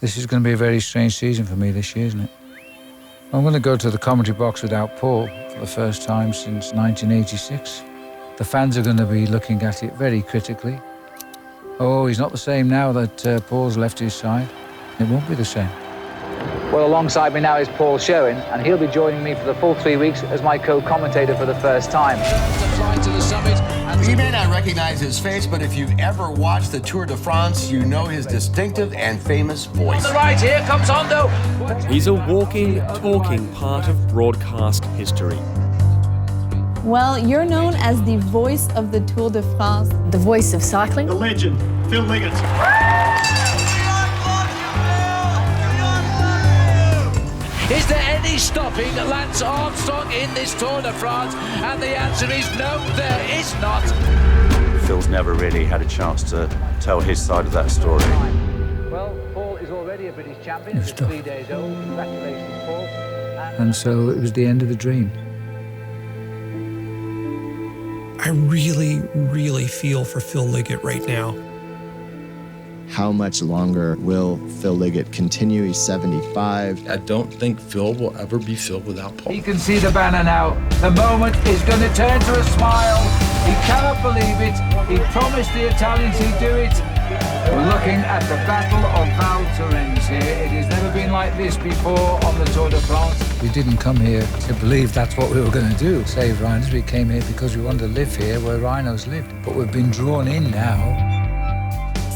This is going to be a very strange season for me this year, isn't it? I'm going to go to the commentary box without Paul for the first time since 1986. The fans are going to be looking at it very critically. Oh, he's not the same now that Paul's left his side. It won't be the same. Well, alongside me now is Paul Sherwin, and he'll be joining me for the full 3 weeks as my co-commentator for the first time. You may not recognize his face, but if you've ever watched the Tour de France, you know his distinctive and famous voice. On the right, here comes Hondo. He's a walking, talking part of broadcast history. Well, you're known as the voice of the Tour de France. The voice of cycling. The legend, Phil Liggett. Is there any stopping Lance Armstrong in this Tour de France? And the answer is no, there is not. Phil's never really had a chance to tell his side of that story. Well, Paul is already a British champion. He's 3 days old. Congratulations, Paul. And so it was the end of the dream. I really, really feel for Phil Liggett right now. How much longer will Phil Liggett continue? He's 75. I don't think Phil will ever be Phil without Paul. He can see the banner now. The moment is going to turn to a smile. He cannot believe it. He promised the Italians he'd do it. We're looking at the Battle of Val Thorens here. It has never been like this before on the Tour de France. We didn't come here to believe that's what we were going to do, save rhinos. We came here because we wanted to live here where rhinos lived. But we've been drawn in now.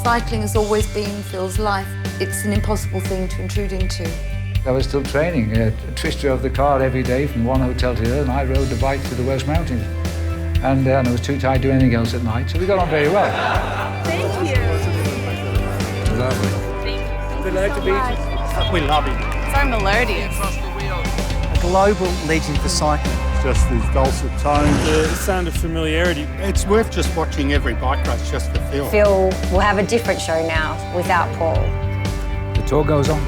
Cycling has always been Phil's life. It's an impossible thing to intrude into. I was still training. Trish drove the car every day from one hotel to the other, and I rode the bike to the Welsh Mountains. And I was too tired to do anything else at night, so we got on very well. Thank you. Lovely. Thank you. Good night to meet you. We love him. So melodious. A global legend for cycling. Just these dulcet tones. The sound of familiarity. It's worth just watching every bike race just for Phil. Phil will have a different show now without Paul. The tour goes on.